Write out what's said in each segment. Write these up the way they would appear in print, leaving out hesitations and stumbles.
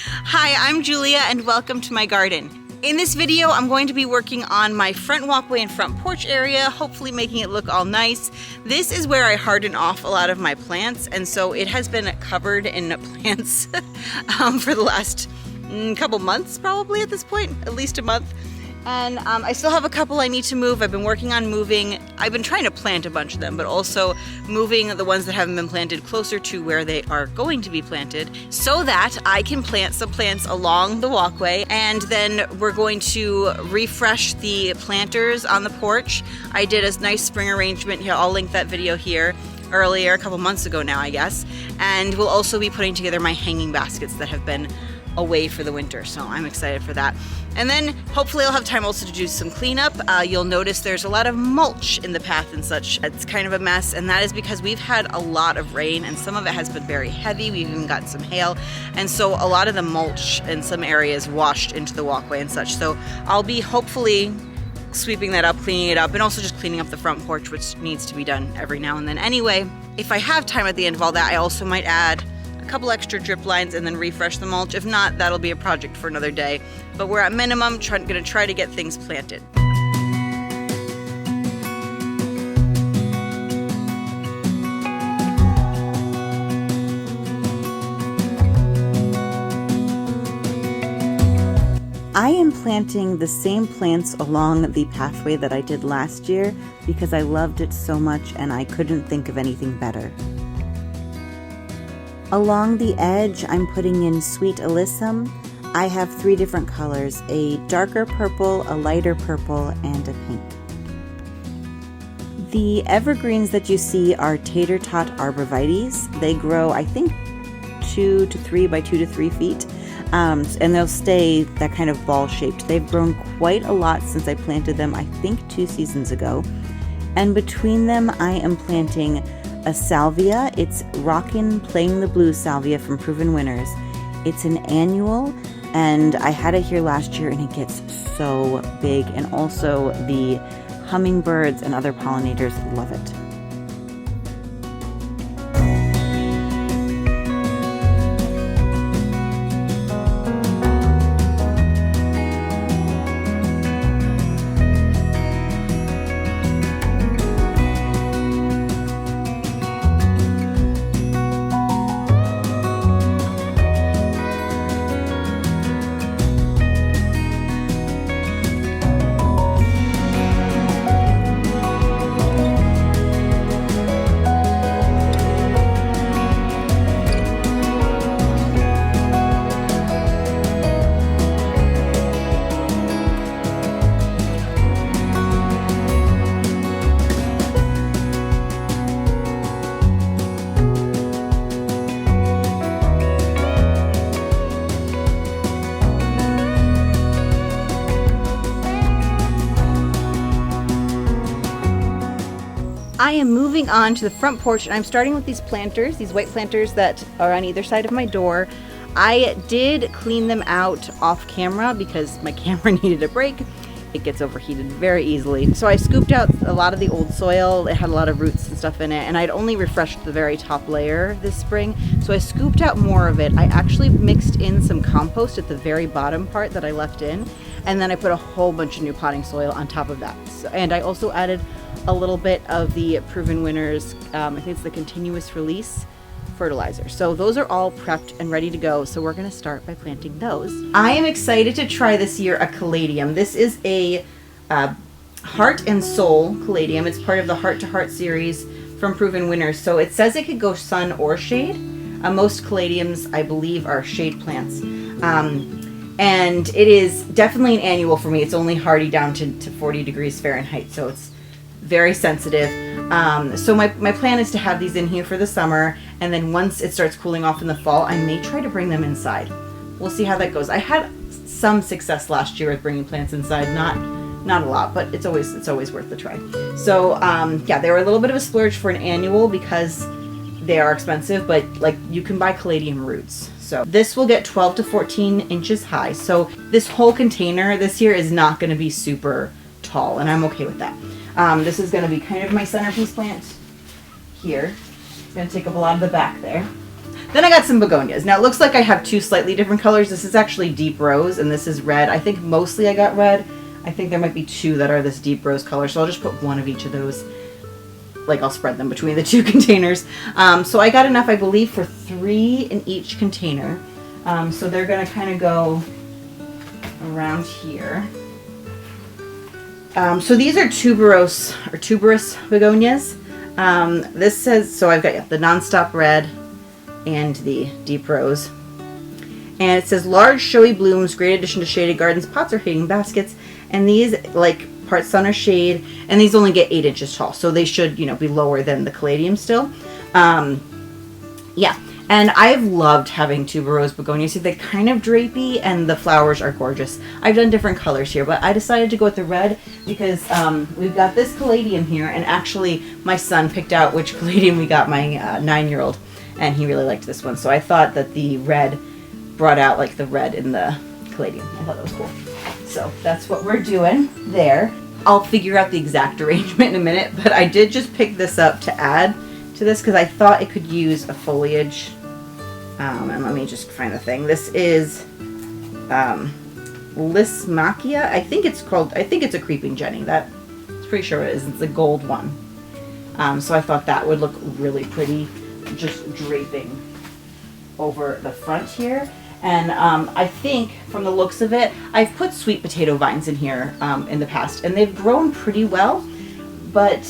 Hi, I'm Julia and welcome to my garden. In this video, I'm going to be working on my front walkway and front porch area, hopefully making it look all nice. This is where I harden off a lot of my plants, and so it has been covered in plants for the last couple months probably at this point, at least a month. And I still have a couple I need to move. I've been working on moving. I've been trying to plant a bunch of them, but also moving the ones that haven't been planted closer to where they are going to be planted so that I can plant some plants along the walkway. And then we're going to refresh the planters on the porch. I did a nice spring arrangement here. I'll link that video here earlier, a couple months ago now, I guess. And we'll also be putting together my hanging baskets that have been away for the winter, so I'm excited for that. And then hopefully I'll have time also to do some cleanup. You'll notice there's a lot of mulch in the path and such. It's kind of a mess, and that is because we've had a lot of rain and some of it has been very heavy. We've even got some hail, and so a lot of the mulch in some areas washed into the walkway and such. So I'll be hopefully sweeping that up, cleaning it up, and also just cleaning up the front porch, which needs to be done every now and then anyway. If I have time at the end of all that, I also might add couple extra drip lines and then refresh the mulch. If not, that'll be a project for another day. But we're at minimum gonna try to get things planted. I am planting the same plants along the pathway that I did last year because I loved it so much and I couldn't think of anything better. Along the edge, I'm putting in sweet alyssum. I have 3 different colors, a darker purple, a lighter purple, and a pink. The evergreens that you see are tater tot arborvitaes. They grow, I think, 2 to 3 by 2 to 3 feet, and they'll stay that kind of ball shaped. They've grown quite a lot since I planted them, I think 2 seasons ago. And between them, I am planting a salvia. It's Rockin' Playing the Blues salvia from Proven Winners. It's an annual, and I had it here last year and it gets so big, and also the hummingbirds and other pollinators love it. I am moving on to the front porch, and I'm starting with these planters, these white planters that are on either side of my door. I did clean them out off camera because my camera needed a break. It gets overheated very easily. So I scooped out a lot of the old soil. It had a lot of roots and stuff in it, and I'd only refreshed the very top layer this spring. So I scooped out more of it. I actually mixed in some compost at the very bottom part that I left in, and then I put a whole bunch of new potting soil on top of that. And I also added a little bit of the Proven Winners, I think it's the continuous release fertilizer. So those are all prepped and ready to go. So we're going to start by planting those. I am excited to try this year a caladium. This is a heart and soul caladium. It's part of the Heart to Heart series from Proven Winners. So it says it could go sun or shade. Most caladiums, I believe, are shade plants. And it is definitely an annual for me. It's only hardy down to 40 degrees Fahrenheit. So it's very sensitive. So my plan is to have these in here for the summer, and then once it starts cooling off in the fall, I may try to bring them inside. We'll see how that goes. I had some success last year with bringing plants inside, not a lot, but it's always worth the try. So yeah, they were a little bit of a splurge for an annual because they are expensive, but like you can buy caladium roots. So this will get 12 to 14 inches high. So this whole container this year is not going to be super tall, and I'm okay with that. This is going to be kind of my centerpiece plant here. It's going to take up a lot of the back there. Then I got some begonias. Now it looks like I have two slightly different colors. This is actually deep rose and this is red. I think mostly I got red. I think there might be two that are this deep rose color, so I'll just put one of each of those. Like I'll spread them between the two containers. So I got enough, I believe, for 3 in each container. So they're gonna kind of go around here. So these are tuberose or tuberous begonias. This says, so I've got the nonstop red and the deep rose. And it says large showy blooms, great addition to shaded gardens, pots or hanging baskets. And these like part sun or shade, and these only get 8 inches tall, so they should, you know, be lower than the caladium still. Yeah, and I've loved having tuberose begonias. They're kind of drapey, and the flowers are gorgeous. I've done different colors here, but I decided to go with the red because we've got this caladium here, and actually my son picked out which caladium we got, my 9-year-old, and he really liked this one, so I thought that the red brought out like the red in the caladium. I thought that was cool. So that's what we're doing there. I'll figure out the exact arrangement in a minute, but I did just pick this up to add to this because I thought it could use a foliage. And let me just find the thing. This is Lismachia. I think it's a creeping Jenny. That's pretty sure it is. It's a gold one. So I thought that would look really pretty, just draping over the front here. And I think from the looks of it, I've put sweet potato vines in here in the past, and they've grown pretty well, but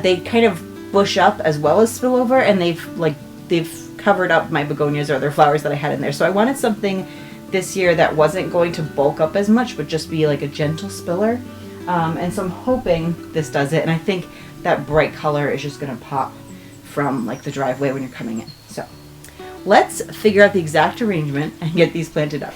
they kind of bush up as well as spill over, and they've covered up my begonias or other flowers that I had in there. So I wanted something this year that wasn't going to bulk up as much, but just be like a gentle spiller. And so I'm hoping this does it, and I think that bright color is just going to pop from like the driveway when you're coming in. So let's figure out the exact arrangement and get these planted up.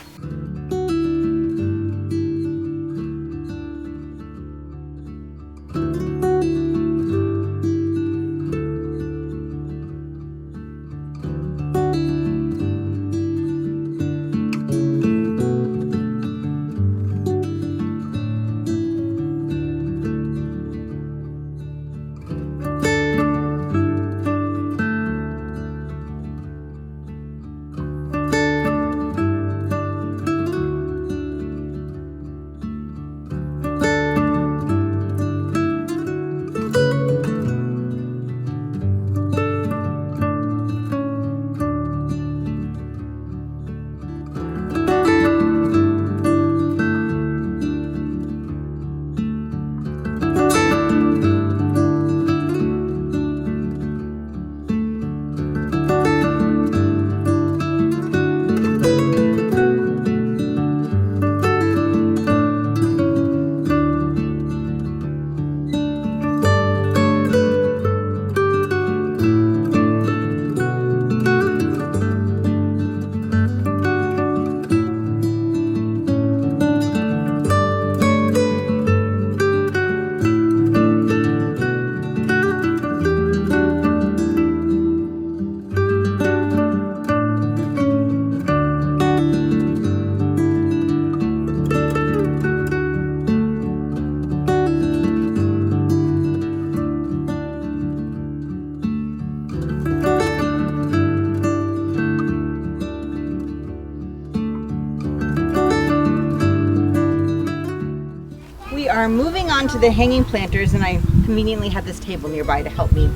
Are moving on to the hanging planters, and I conveniently had this table nearby to help me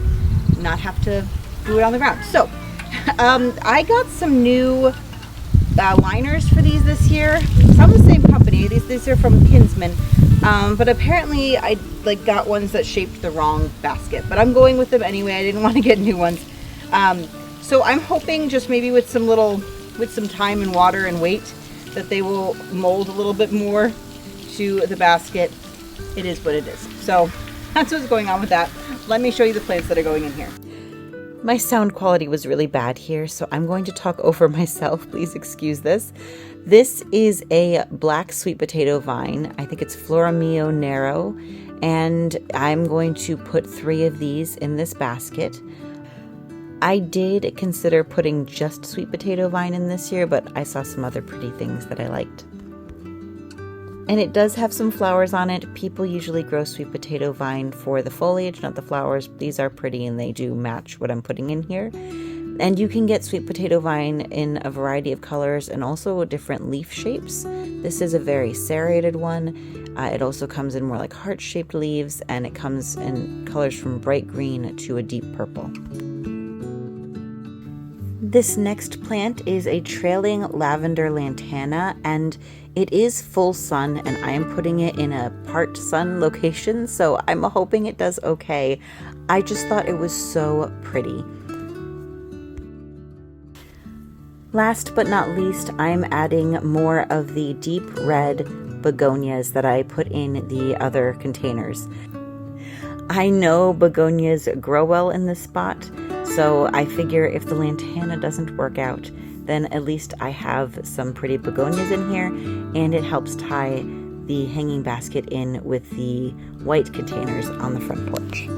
not have to do it on the ground. So I got some new liners for these this year. From the same company. These are from Kinsman, but apparently I got ones that shaped the wrong basket, but I'm going with them anyway. I didn't want to get new ones. So I'm hoping just maybe with some time and water and weight that they will mold a little bit more to the basket. It is what it is. So that's what's going on with that. Let me show you the plants that are going in here. My sound quality was really bad here, so I'm going to talk over myself. Please excuse this. This is a black sweet potato vine. I think it's Flora Mio Nero, and I'm going to put 3 of these in this basket. I did consider putting just sweet potato vine in this year, but I saw some other pretty things that I liked. And it does have some flowers on it. People usually grow sweet potato vine for the foliage, not the flowers. These are pretty and they do match what I'm putting in here. And you can get sweet potato vine in a variety of colors and also different leaf shapes. This is a very serrated one. It also comes in more like heart-shaped leaves, and it comes in colors from bright green to a deep purple. This next plant is a trailing lavender lantana, and it is full sun, and I am putting it in a part sun location, so I'm hoping it does okay. I just thought it was so pretty. Last but not least, I'm adding more of the deep red begonias that I put in the other containers. I know begonias grow well in this spot, so I figure if the lantana doesn't work out, then at least I have some pretty begonias in here, and it helps tie the hanging basket in with the white containers on the front porch.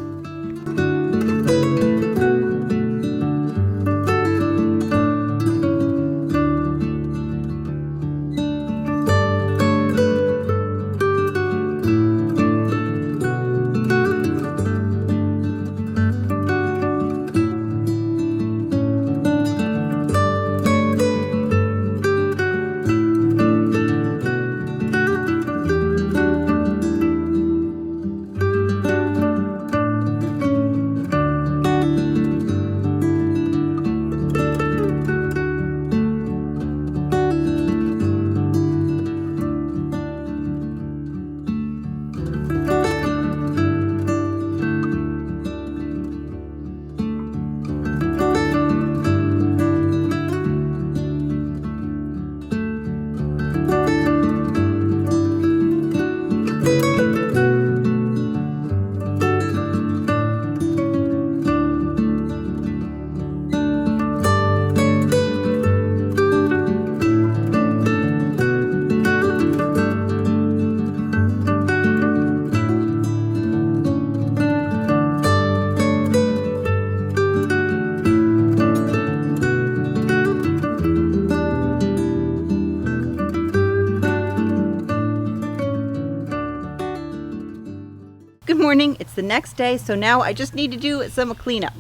Good morning, it's the next day, so now I just need to do some cleanup.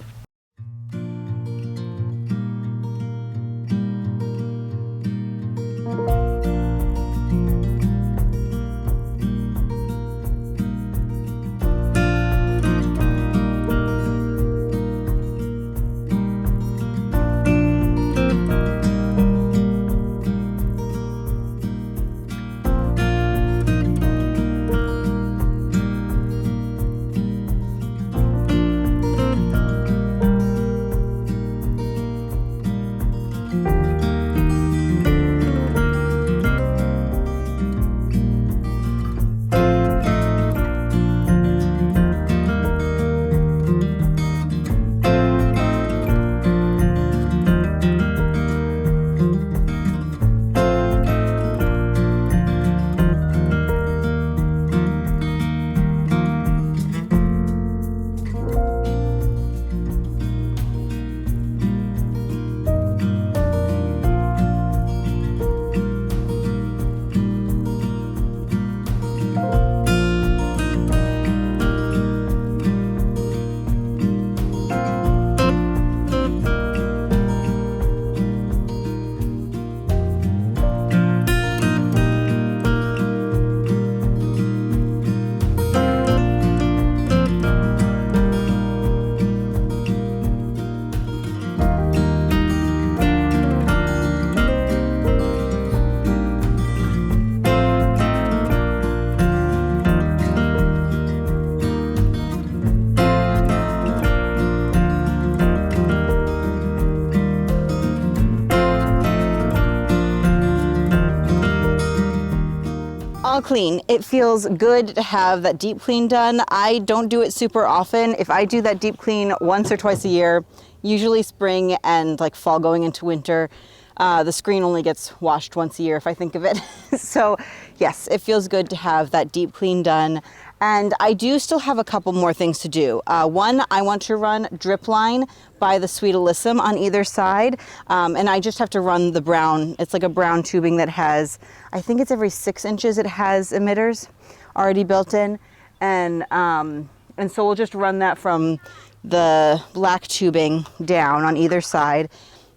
All clean. It feels good to have that deep clean done. I don't do it super often. If I do that deep clean once or twice a year, usually spring and like fall going into winter, the screen only gets washed once a year if I think of it. So yes, it feels good to have that deep clean done. And I do still have a couple more things to do. One, I want to run drip line by the Sweet Alyssum on either side. And I just have to run the brown, it's like a brown tubing that has, I think it's every 6 inches it has emitters already built in. And so we'll just run that from the black tubing down on either side.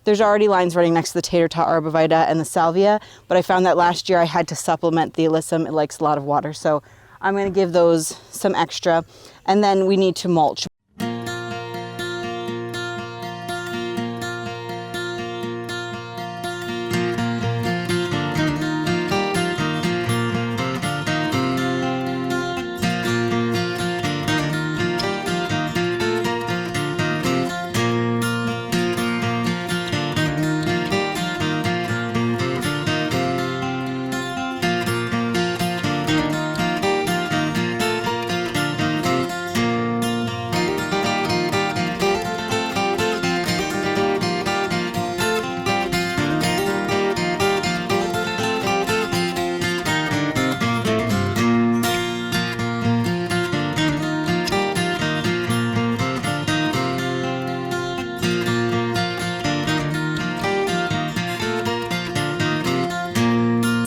There's already lines running next to the tater tot arborvitae and the salvia, but I found that last year I had to supplement the alyssum. It likes a lot of water, so I'm going to give those some extra. And then we need to mulch.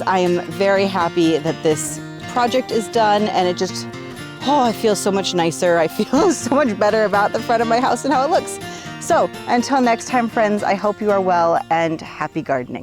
I am very happy that this project is done, and it just, I feel so much nicer. I feel so much better about the front of my house and how it looks. So until next time, friends, I hope you are well and happy gardening.